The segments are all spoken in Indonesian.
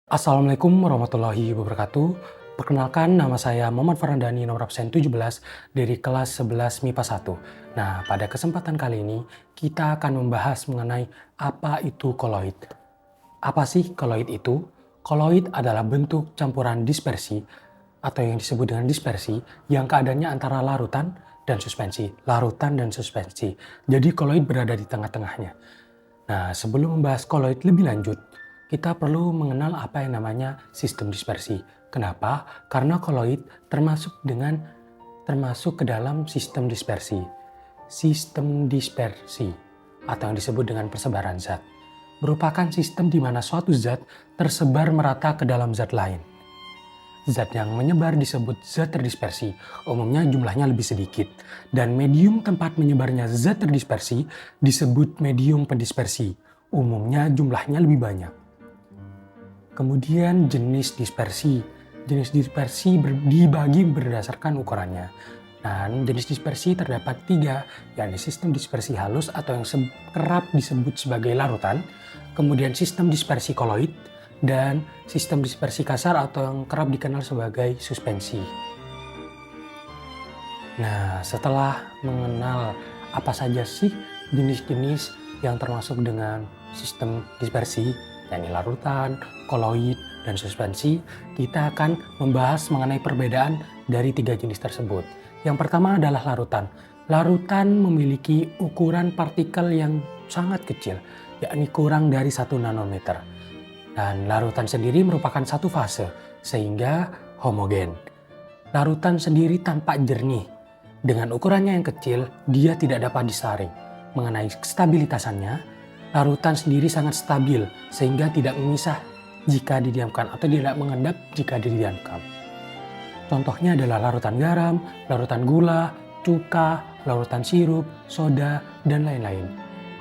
Assalamualaikum warahmatullahi wabarakatuh. Perkenalkan, nama saya Muhammad Farandani, nomor absen 17 dari kelas 11 MIPA 1. Nah, pada kesempatan kali ini kita akan membahas mengenai apa itu koloid. Apa sih koloid itu? Koloid adalah bentuk campuran dispersi atau yang disebut dengan dispersi yang keadaannya antara larutan dan suspensi. Larutan dan suspensi. Jadi koloid berada di tengah-tengahnya. Nah, sebelum membahas koloid lebih lanjut, kita perlu mengenal apa yang namanya sistem dispersi. Kenapa? Karena koloid termasuk ke dalam sistem dispersi. Sistem dispersi atau yang disebut dengan persebaran zat merupakan sistem di mana suatu zat tersebar merata ke dalam zat lain. Zat yang menyebar disebut zat terdispersi, umumnya jumlahnya lebih sedikit. Dan medium tempat menyebarnya zat terdispersi disebut medium pendispersi, umumnya jumlahnya lebih banyak. Kemudian jenis dispersi. Jenis dispersi dibagi berdasarkan ukurannya. Dan jenis dispersi terdapat 3, yakni sistem dispersi halus atau yang kerap disebut sebagai larutan, kemudian sistem dispersi koloid, dan sistem dispersi kasar atau yang kerap dikenal sebagai suspensi. Nah, setelah mengenal apa saja sih jenis-jenis yang termasuk dengan sistem dispersi, yakni larutan, koloid, dan suspensi, kita akan membahas mengenai perbedaan dari 3 jenis tersebut. Yang pertama adalah larutan. Larutan memiliki ukuran partikel yang sangat kecil, yakni kurang dari 1 nanometer. Dan larutan sendiri merupakan satu fase, sehingga homogen. Larutan sendiri tampak jernih. Dengan ukurannya yang kecil, dia tidak dapat disaring. Mengenai stabilitasannya, larutan sendiri sangat stabil, sehingga tidak memisah jika didiamkan atau tidak mengendap jika didiamkan. Contohnya adalah larutan garam, larutan gula, cuka, larutan sirup, soda, dan lain-lain.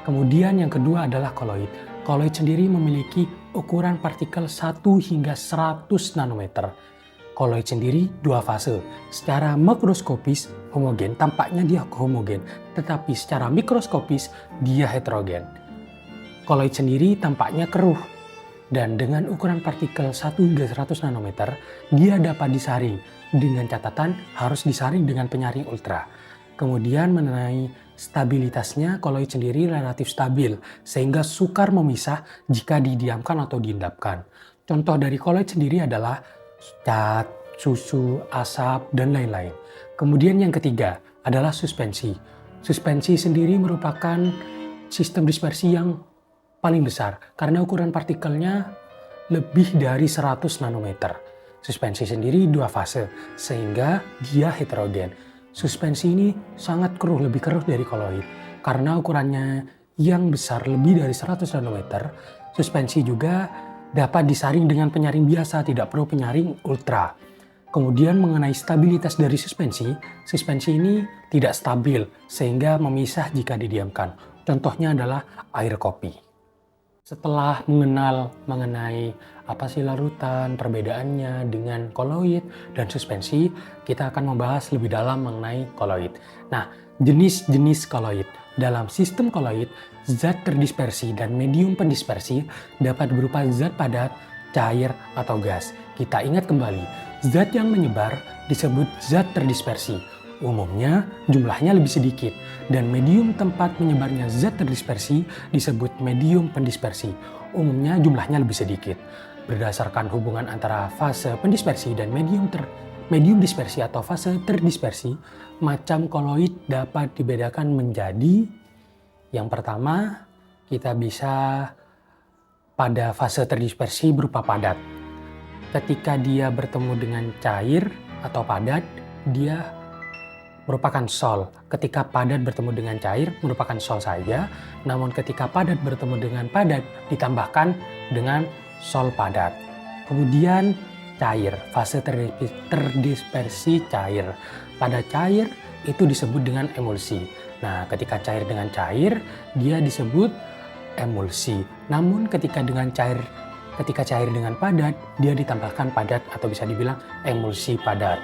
Kemudian yang kedua adalah koloid. Koloid sendiri memiliki ukuran partikel 1 hingga 100 nanometer. Koloid sendiri 2 fase. Secara makroskopis homogen, tampaknya dia homogen, tetapi secara mikroskopis dia heterogen. Koloid sendiri tampaknya keruh, dan dengan ukuran partikel 1 hingga 100 nanometer, dia dapat disaring. Dengan catatan harus disaring dengan penyaring ultra. Kemudian mengenai stabilitasnya, koloid sendiri relatif stabil, sehingga sukar memisah jika didiamkan atau diendapkan. Contoh dari koloid sendiri adalah cat, susu, asap, dan lain-lain. Kemudian yang ketiga adalah suspensi. Suspensi sendiri merupakan sistem dispersi yang paling besar, karena ukuran partikelnya lebih dari 100 nanometer. Suspensi sendiri 2 fase, sehingga dia heterogen. Suspensi ini sangat keruh, lebih keruh dari koloid. Karena ukurannya yang besar lebih dari 100 nanometer, suspensi juga dapat disaring dengan penyaring biasa, tidak perlu penyaring ultra. Kemudian mengenai stabilitas dari suspensi, suspensi ini tidak stabil sehingga memisah jika didiamkan. Contohnya adalah air kopi. Setelah mengenal mengenai apa sih larutan, perbedaannya dengan koloid dan suspensi, kita akan membahas lebih dalam mengenai koloid. Nah, jenis-jenis koloid. Dalam sistem koloid, zat terdispersi dan medium pendispersi dapat berupa zat padat, cair, atau gas. Kita ingat kembali, zat yang menyebar disebut zat terdispersi. Umumnya jumlahnya lebih sedikit, dan medium tempat menyebarnya zat terdispersi disebut medium pendispersi. Umumnya jumlahnya lebih sedikit. Berdasarkan hubungan antara fase pendispersi dan medium dispersi atau fase terdispersi, macam koloid dapat dibedakan menjadi yang pertama, kita bisa pada fase terdispersi berupa padat. Ketika dia bertemu dengan cair atau padat, dia merupakan sol. Ketika padat bertemu dengan cair, merupakan sol saja. Namun ketika padat bertemu dengan padat, ditambahkan dengan sol padat. Kemudian cair, fase terdispersi cair. Pada cair itu disebut dengan emulsi. Nah, ketika cair dengan cair, dia disebut emulsi. Namun ketika cair dengan padat, dia ditambahkan padat atau bisa dibilang emulsi padat.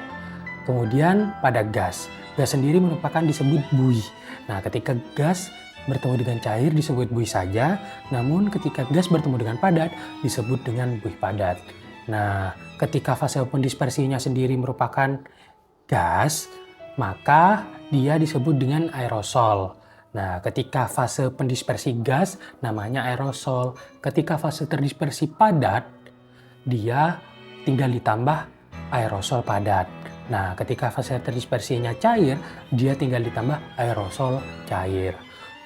Kemudian pada gas. Gas sendiri merupakan disebut buih. Nah, ketika gas bertemu dengan cair disebut buih saja, namun ketika gas bertemu dengan padat disebut dengan buih padat. Nah, ketika fase pendispersinya sendiri merupakan gas, maka dia disebut dengan aerosol. Nah, ketika fase pendispersi gas namanya aerosol. Ketika fase terdispersi padat, dia tinggal ditambah aerosol padat. Nah, ketika fase terdispersinya cair, dia tinggal ditambah aerosol cair.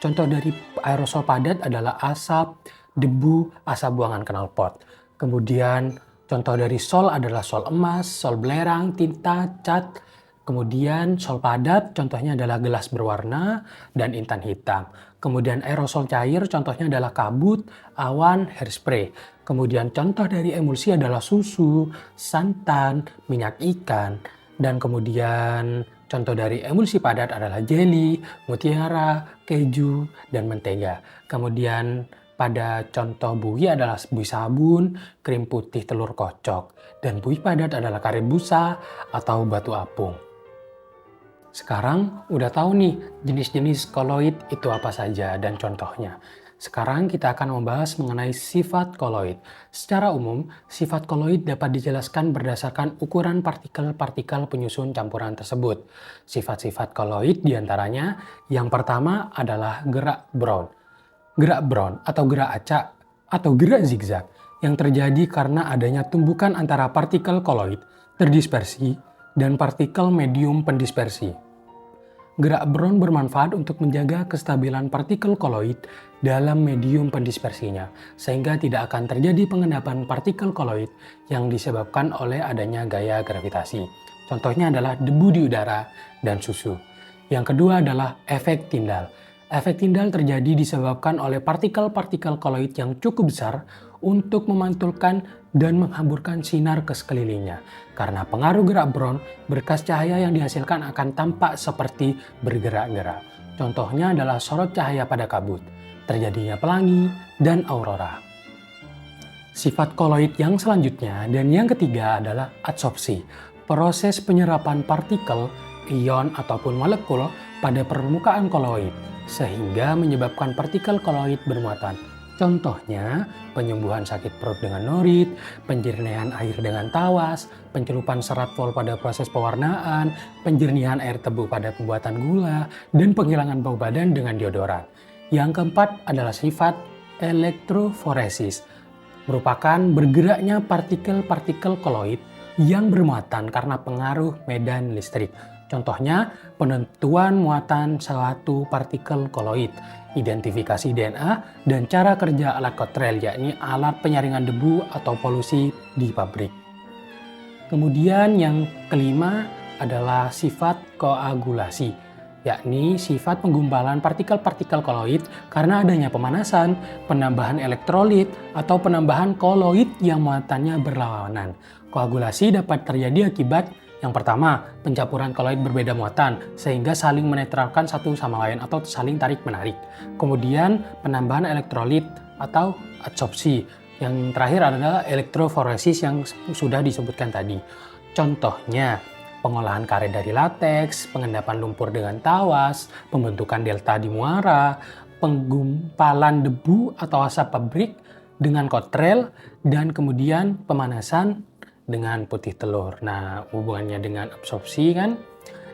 Contoh dari aerosol padat adalah asap, debu, asap buangan knalpot. Kemudian contoh dari sol adalah sol emas, sol belerang, tinta, cat. Kemudian sol padat contohnya adalah gelas berwarna dan intan hitam. Kemudian aerosol cair contohnya adalah kabut, awan, hairspray. Kemudian contoh dari emulsi adalah susu, santan, minyak ikan. Dan kemudian contoh dari emulsi padat adalah jeli, mutiara, keju, dan mentega. Kemudian pada contoh buih adalah buih sabun, krim putih telur kocok. Dan buih padat adalah karet busa atau batu apung. Sekarang udah tahu nih jenis-jenis koloid itu apa saja dan contohnya. Sekarang kita akan membahas mengenai sifat koloid. Secara umum, sifat koloid dapat dijelaskan berdasarkan ukuran partikel-partikel penyusun campuran tersebut. Sifat-sifat koloid diantaranya yang pertama adalah gerak Brown. Gerak Brown atau gerak acak atau gerak zigzag yang terjadi karena adanya tumbukan antara partikel koloid terdispersi dan partikel medium pendispersi. Gerak Brown bermanfaat untuk menjaga kestabilan partikel koloid dalam medium pendispersinya, sehingga tidak akan terjadi pengendapan partikel koloid yang disebabkan oleh adanya gaya gravitasi. Contohnya adalah debu di udara dan susu. Yang kedua adalah efek Tyndall. Efek Tyndall terjadi disebabkan oleh partikel-partikel koloid yang cukup besar untuk memantulkan dan menghamburkan sinar ke sekelilingnya. Karena pengaruh gerak Brown, berkas cahaya yang dihasilkan akan tampak seperti bergerak-gerak. Contohnya adalah sorot cahaya pada kabut, terjadinya pelangi, dan aurora. Sifat koloid yang selanjutnya dan yang ketiga adalah adsorpsi. Proses penyerapan partikel, ion ataupun molekul pada permukaan koloid, sehingga menyebabkan partikel koloid bermuatan. Contohnya, penyembuhan sakit perut dengan norit, penjernihan air dengan tawas, pencelupan serat vol pada proses pewarnaan, penjernihan air tebu pada pembuatan gula, dan penghilangan bau badan dengan deodoran. Yang keempat adalah sifat elektroforesis, merupakan bergeraknya partikel-partikel koloid yang bermuatan karena pengaruh medan listrik. Contohnya, penentuan muatan suatu partikel koloid, identifikasi DNA, dan cara kerja alat Cottrell, yakni alat penyaringan debu atau polusi di pabrik. Kemudian yang kelima adalah sifat koagulasi, yakni sifat penggumpalan partikel-partikel koloid karena adanya pemanasan, penambahan elektrolit, atau penambahan koloid yang muatannya berlawanan. Koagulasi dapat terjadi akibat yang pertama, pencampuran koloid berbeda muatan sehingga saling menetralkan satu sama lain atau saling tarik-menarik. Kemudian penambahan elektrolit atau adsorpsi. Yang terakhir adalah elektroforesis yang sudah disebutkan tadi. Contohnya, pengolahan karet dari lateks, pengendapan lumpur dengan tawas, pembentukan delta di muara, penggumpalan debu atau asap pabrik dengan Cottrell, dan kemudian pemanasan dengan putih telur. Nah, hubungannya dengan absorpsi kan,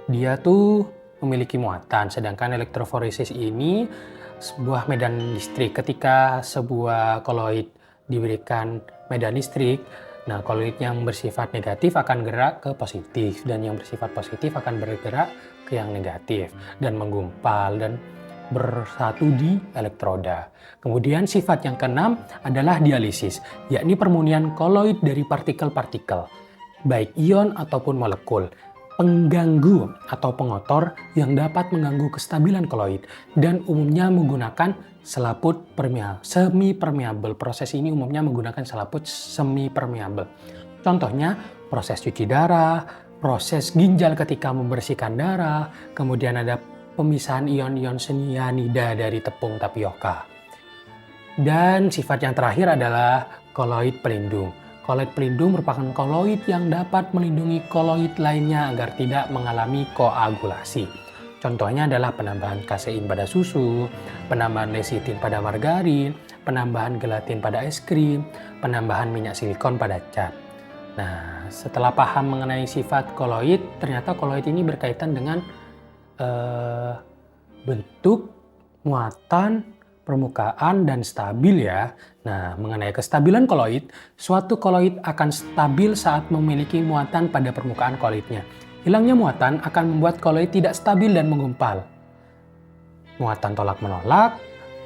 dia tuh memiliki muatan, sedangkan elektroforesis ini sebuah medan listrik. Ketika sebuah koloid diberikan medan listrik, nah koloid yang bersifat negatif akan gerak ke positif, dan yang bersifat positif akan bergerak ke yang negatif, dan menggumpal dan bersatu di elektroda. Kemudian sifat yang keenam adalah dialisis, yakni permunian koloid dari partikel-partikel, baik ion ataupun molekul, pengganggu atau pengotor yang dapat mengganggu kestabilan koloid dan umumnya menggunakan selaput semi-permeabel. Proses ini umumnya menggunakan selaput semi-permeabel. Contohnya proses cuci darah, proses ginjal ketika membersihkan darah, kemudian ada pemisahan ion-ion cyanida dari tepung tapioka. Dan sifat yang terakhir adalah koloid pelindung. Koloid pelindung merupakan koloid yang dapat melindungi koloid lainnya agar tidak mengalami koagulasi. Contohnya adalah penambahan kasein pada susu, penambahan lecitin pada margarin, penambahan gelatin pada es krim, penambahan minyak silikon pada cat. Nah, setelah paham mengenai sifat koloid, ternyata koloid ini berkaitan dengan bentuk, muatan, permukaan, dan stabil ya. Nah, mengenai kestabilan koloid, suatu koloid akan stabil saat memiliki muatan pada permukaan koloidnya. Hilangnya muatan akan membuat koloid tidak stabil dan menggumpal. Muatan tolak-menolak,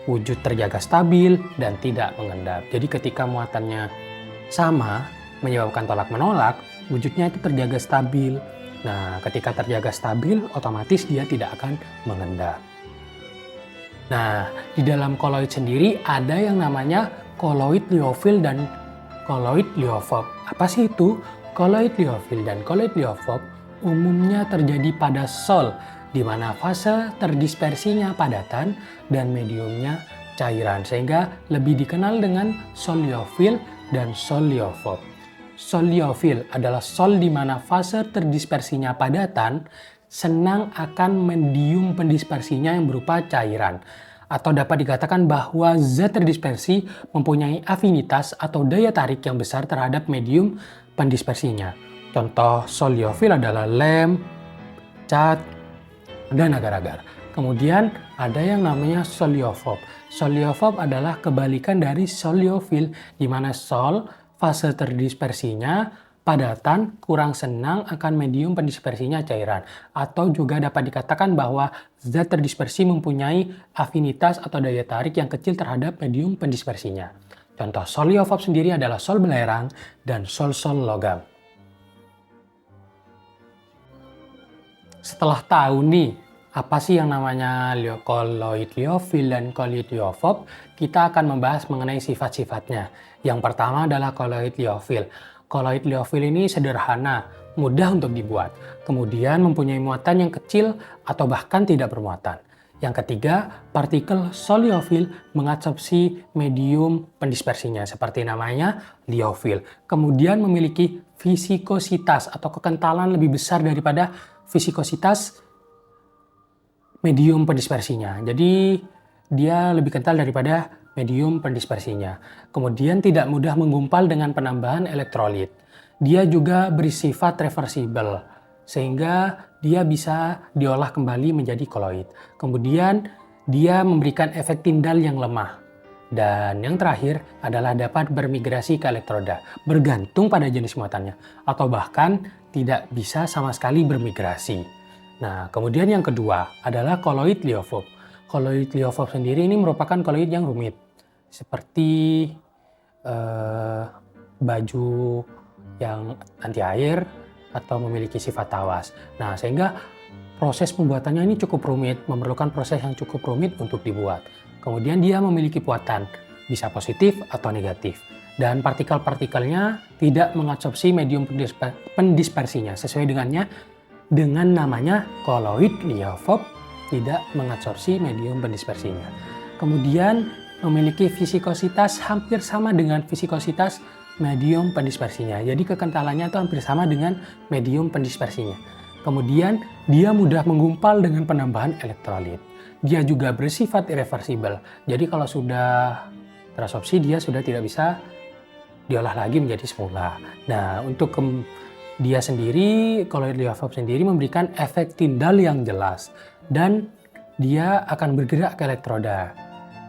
wujud terjaga stabil, dan tidak mengendap. Jadi ketika muatannya sama, menyebabkan tolak-menolak, wujudnya itu terjaga stabil. Nah, ketika terjaga stabil, otomatis dia tidak akan mengendap. Nah, di dalam koloid sendiri ada yang namanya koloid liofil dan koloid liofob. Apa sih itu? Koloid liofil dan koloid liofob umumnya terjadi pada sol, di mana fase terdispersinya padatan dan mediumnya cairan, sehingga lebih dikenal dengan sol liofil dan sol liofob. Sol liofil adalah sol di mana fase terdispersinya padatan, senang akan medium pendispersinya yang berupa cairan. Atau dapat dikatakan bahwa zat terdispersi mempunyai afinitas atau daya tarik yang besar terhadap medium pendispersinya. Contoh sol liofil adalah lem, cat, dan agar-agar. Kemudian ada yang namanya sol liofob. Sol liofob adalah kebalikan dari sol liofil, di mana sol fase terdispersinya padatan, kurang senang akan medium pendispersinya cairan. Atau juga dapat dikatakan bahwa zat terdispersi mempunyai afinitas atau daya tarik yang kecil terhadap medium pendispersinya. Contoh sol liofob sendiri adalah sol belerang dan sol-sol logam. Setelah tahu nih apa sih yang namanya koloid liofil dan koloid liofob, kita akan membahas mengenai sifat-sifatnya. Yang pertama adalah koloid liofil. Koloid liofil ini sederhana, mudah untuk dibuat. Kemudian mempunyai muatan yang kecil atau bahkan tidak bermuatan. Yang ketiga, partikel sol liofil mengadsorpsi medium pendispersinya seperti namanya liofil. Kemudian memiliki viskositas atau kekentalan lebih besar daripada viskositas medium pendispersinya. Jadi dia lebih kental daripada medium pendispersinya. Kemudian tidak mudah menggumpal dengan penambahan elektrolit. Dia juga bersifat reversibel, sehingga dia bisa diolah kembali menjadi koloid. Kemudian dia memberikan efek tindal yang lemah. Dan yang terakhir adalah dapat bermigrasi ke elektroda, bergantung pada jenis muatannya, atau bahkan tidak bisa sama sekali bermigrasi. Nah, kemudian yang kedua adalah koloid liofob. Koloid liofob sendiri ini merupakan koloid yang rumit, seperti baju yang anti air atau memiliki sifat tawas. Nah, sehingga proses pembuatannya ini cukup rumit, memerlukan proses yang cukup rumit untuk dibuat. Kemudian dia memiliki muatan, bisa positif atau negatif. Dan partikel-partikelnya tidak mengabsorpsi medium pendispersinya. Sesuai dengan namanya koloid liofob, tidak mengabsorpsi medium pendispersinya. Kemudian memiliki viskositas hampir sama dengan viskositas medium pendispersinya. Jadi kekentalannya itu hampir sama dengan medium pendispersinya. Kemudian dia mudah menggumpal dengan penambahan elektrolit. Dia juga bersifat irreversibel. Jadi kalau sudah terabsorpsi, dia sudah tidak bisa diolah lagi menjadi semula. Nah, untuk dia sendiri, koloid liofob sendiri memberikan efek tindal yang jelas. Dan dia akan bergerak ke elektroda,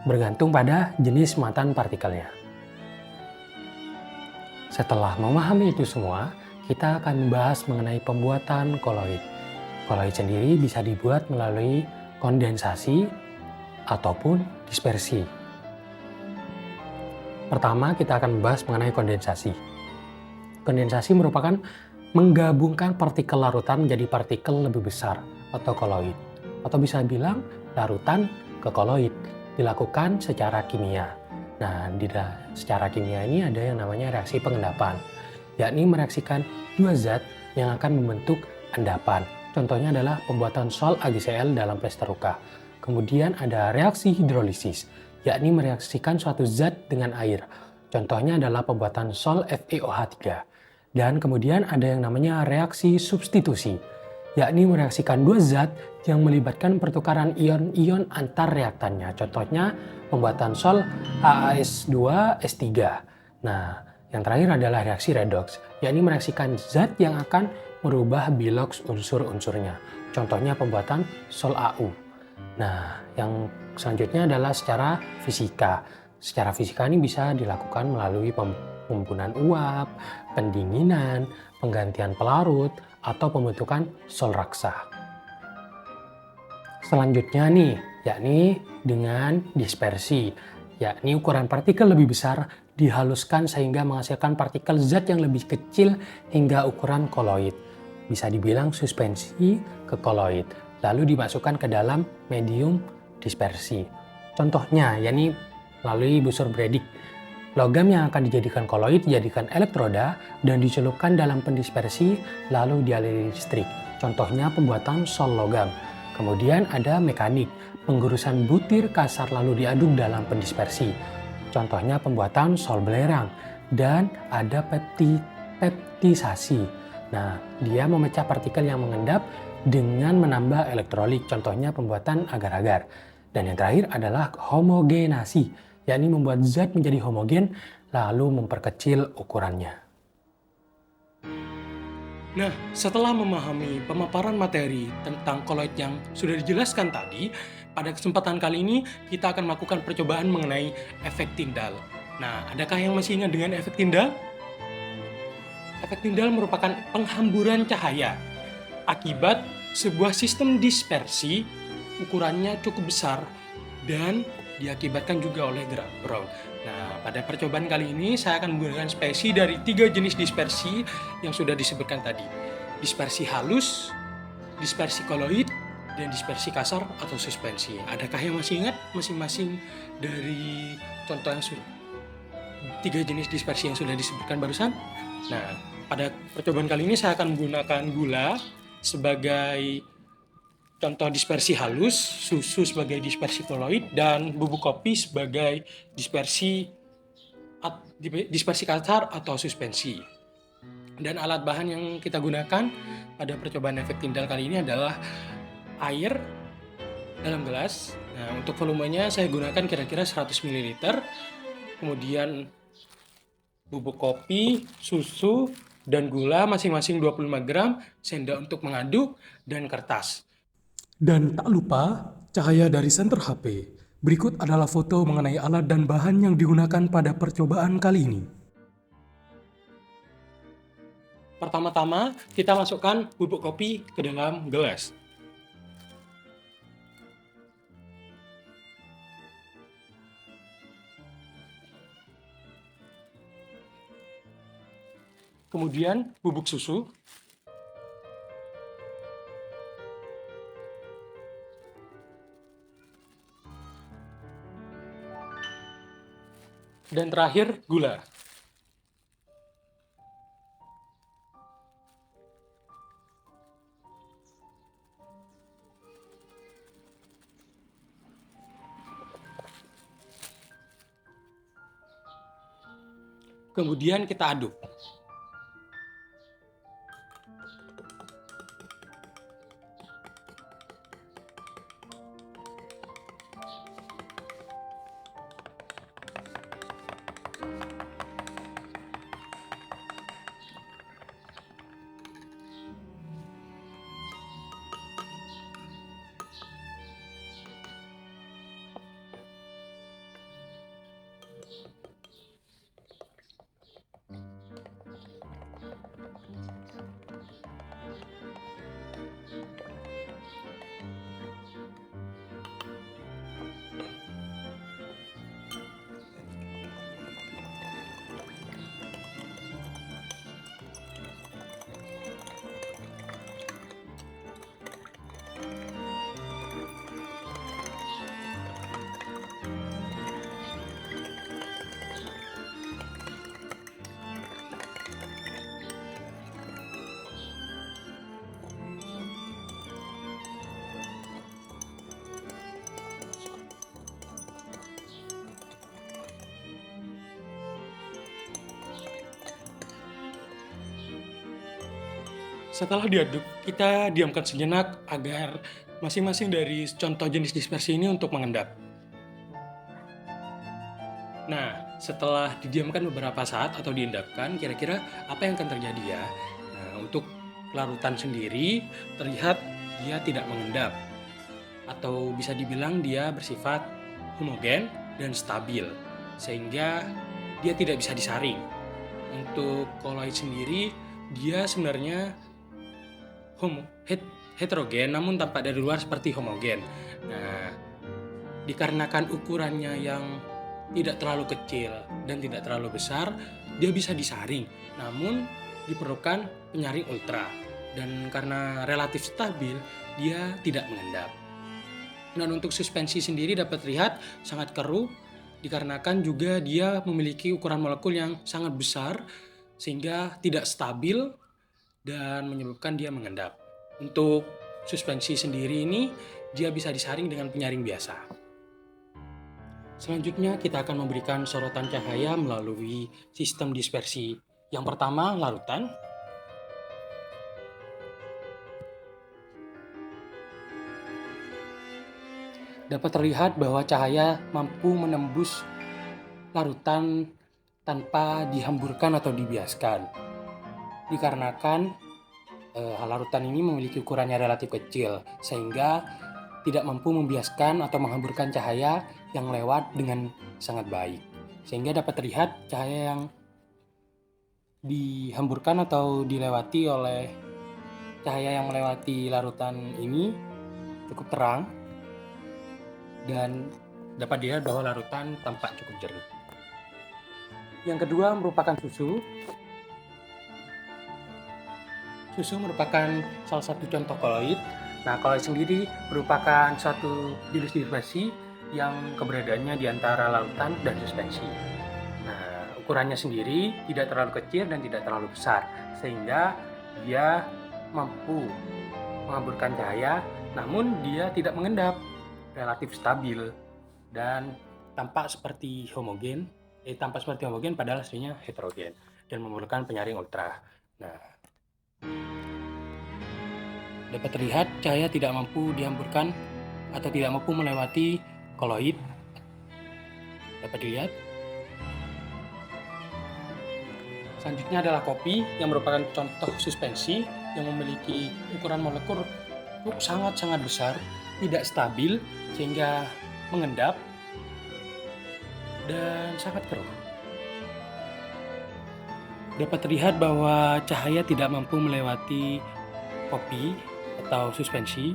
bergantung pada jenis muatan partikelnya. Setelah memahami itu semua, kita akan membahas mengenai pembuatan koloid. Koloid sendiri bisa dibuat melalui kondensasi ataupun dispersi. Pertama, kita akan membahas mengenai kondensasi. Kondensasi merupakan menggabungkan partikel larutan menjadi partikel lebih besar atau koloid. Atau bisa bilang larutan ke koloid. Dilakukan secara kimia. Nah, secara kimia ini ada yang namanya reaksi pengendapan, yakni mereaksikan dua zat yang akan membentuk endapan. Contohnya adalah pembuatan sol AgCl dalam plasteruka. Kemudian ada reaksi hidrolisis, yakni mereaksikan suatu zat dengan air. Contohnya adalah pembuatan sol FeOH3. Dan kemudian ada yang namanya reaksi substitusi, yakni mereaksikan dua zat yang melibatkan pertukaran ion-ion antar reaktannya. Contohnya pembuatan sol AAS2S3. Nah, yang terakhir adalah reaksi redoks, yakni mereaksikan zat yang akan merubah biloks unsur-unsurnya. Contohnya pembuatan sol AU. Nah, yang selanjutnya adalah secara fisika. Secara fisika ini bisa dilakukan melalui pembunuhan uap, pendinginan, penggantian pelarut, atau pembentukan sol raksa. Selanjutnya nih, yakni dengan dispersi, yakni ukuran partikel lebih besar dihaluskan sehingga menghasilkan partikel zat yang lebih kecil hingga ukuran koloid. Bisa dibilang suspensi ke koloid, lalu dimasukkan ke dalam medium dispersi. Contohnya, yakni melalui busur Bredig. Logam yang akan dijadikan koloid dijadikan elektroda dan dicelupkan dalam pendispersi lalu dialiri listrik. Contohnya pembuatan sol logam. Kemudian ada mekanik, penggurusan butir kasar lalu diaduk dalam pendispersi. Contohnya pembuatan sol belerang. Dan ada peptisasi. Nah, dia memecah partikel yang mengendap dengan menambah elektrolit. Contohnya pembuatan agar-agar. Dan yang terakhir adalah homogenasi, yakni membuat zat menjadi homogen lalu memperkecil ukurannya. Nah, setelah memahami pemaparan materi tentang koloid yang sudah dijelaskan tadi, pada kesempatan kali ini kita akan melakukan percobaan mengenai efek Tyndall. Nah, adakah yang masih ingat dengan efek Tyndall? Efek Tyndall merupakan penghamburan cahaya akibat sebuah sistem dispersi ukurannya cukup besar dan diakibatkan juga oleh gerak Brown. Nah, pada percobaan kali ini saya akan menggunakan spesi dari 3 jenis dispersi yang sudah disebutkan tadi. Dispersi halus, dispersi koloid, dan dispersi kasar atau suspensi. Adakah yang masih ingat masing-masing dari contoh yang sudah 3 jenis dispersi yang sudah disebutkan barusan? Nah, pada percobaan kali ini saya akan menggunakan gula sebagai contoh dispersi halus, susu sebagai dispersi koloid, dan bubuk kopi sebagai dispersi kasar atau suspensi. Dan alat bahan yang kita gunakan pada percobaan efek Tyndall kali ini adalah air dalam gelas. Nah, untuk volumenya saya gunakan kira-kira 100 ml. Kemudian bubuk kopi, susu, dan gula masing-masing 25 gram, sendok untuk mengaduk, dan kertas. Dan tak lupa cahaya dari senter HP. Berikut adalah foto mengenai alat dan bahan yang digunakan pada percobaan kali ini. Pertama-tama kita masukkan bubuk kopi ke dalam gelas. Kemudian bubuk susu. Dan terakhir gula. Kemudian kita aduk. Setelah diaduk, kita diamkan sejenak agar masing-masing dari contoh jenis dispersi ini untuk mengendap. Nah, setelah didiamkan beberapa saat atau diendapkan, kira-kira apa yang akan terjadi ya? Nah, untuk larutan sendiri terlihat dia tidak mengendap, atau bisa dibilang dia bersifat homogen dan stabil, sehingga dia tidak bisa disaring. Untuk koloid sendiri, dia sebenarnya heterogen namun tampak dari luar seperti homogen. Nah, dikarenakan ukurannya yang tidak terlalu kecil dan tidak terlalu besar, dia bisa disaring. Namun diperlukan penyaring ultra, dan karena relatif stabil, dia tidak mengendap. Dan untuk suspensi sendiri dapat terlihat sangat keruh, dikarenakan juga dia memiliki ukuran molekul yang sangat besar sehingga tidak stabil dan menyebabkan dia mengendap. Untuk suspensi sendiri ini dia bisa disaring dengan penyaring biasa. Selanjutnya kita akan memberikan sorotan cahaya melalui sistem dispersi. Yang pertama, larutan. Dapat terlihat bahwa cahaya mampu menembus larutan tanpa dihamburkan atau dibiaskan. Dikarenakan larutan ini memiliki ukurannya relatif kecil, sehingga tidak mampu membiaskan atau menghamburkan cahaya yang lewat dengan sangat baik. Sehingga dapat terlihat cahaya yang dihamburkan atau dilewati oleh cahaya yang melewati larutan ini cukup terang, dan dapat dilihat bahwa larutan tampak cukup jernih. Yang kedua merupakan susu. Susu merupakan salah satu contoh koloid. Nah, koloid sendiri merupakan suatu jenis dispersi yang keberadaannya di antara larutan dan suspensi. Nah, ukurannya sendiri tidak terlalu kecil dan tidak terlalu besar, sehingga dia mampu menghamburkan cahaya, namun dia tidak mengendap, relatif stabil, dan tampak seperti homogen, padahal aslinya heterogen, dan memerlukan penyaring ultra. Nah, dapat terlihat cahaya tidak mampu dihamburkan atau tidak mampu melewati koloid. Dapat dilihat. Selanjutnya adalah kopi yang merupakan contoh suspensi yang memiliki ukuran molekul sangat-sangat besar, tidak stabil sehingga mengendap dan sangat keruh. Dapat terlihat bahwa cahaya tidak mampu melewati kopi atau suspensi.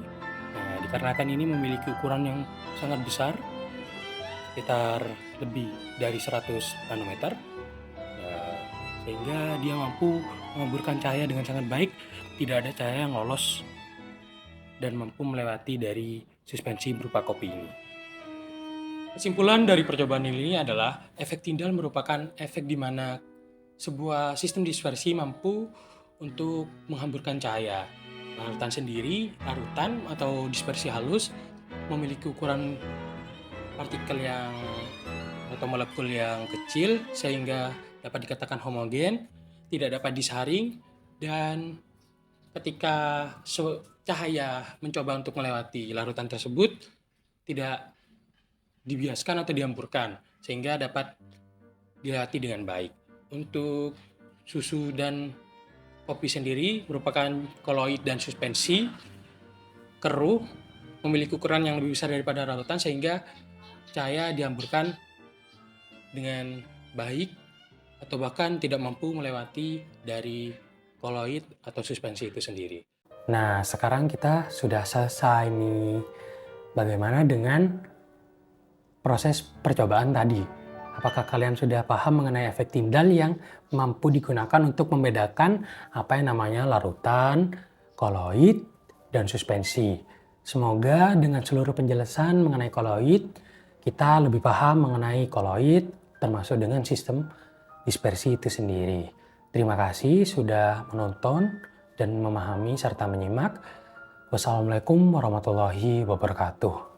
Nah, dikarenakan ini memiliki ukuran yang sangat besar, sekitar lebih dari 100 nanometer, sehingga dia mampu mengamburkan cahaya dengan sangat baik, tidak ada cahaya yang lolos dan mampu melewati dari suspensi berupa kopi ini. Kesimpulan dari percobaan ini adalah efek Tyndall merupakan efek di mana sebuah sistem dispersi mampu untuk menghamburkan cahaya. Larutan sendiri, larutan atau dispersi halus, memiliki ukuran partikel atau molekul yang kecil sehingga dapat dikatakan homogen, tidak dapat disaring, dan ketika cahaya mencoba untuk melewati larutan tersebut tidak dibiaskan atau dihamburkan sehingga dapat dilewati dengan baik. Untuk susu dan kopi sendiri merupakan koloid dan suspensi, keruh, memiliki ukuran yang lebih besar daripada larutan sehingga cahaya dihamburkan dengan baik atau bahkan tidak mampu melewati dari koloid atau suspensi itu sendiri. Nah, sekarang kita sudah selesai nih. Bagaimana dengan proses percobaan tadi? Apakah kalian sudah paham mengenai efek Tyndall yang mampu digunakan untuk membedakan apa yang namanya larutan, koloid, dan suspensi? Semoga dengan seluruh penjelasan mengenai koloid, kita lebih paham mengenai koloid, termasuk dengan sistem dispersi itu sendiri. Terima kasih sudah menonton dan memahami serta menyimak. Wassalamualaikum warahmatullahi wabarakatuh.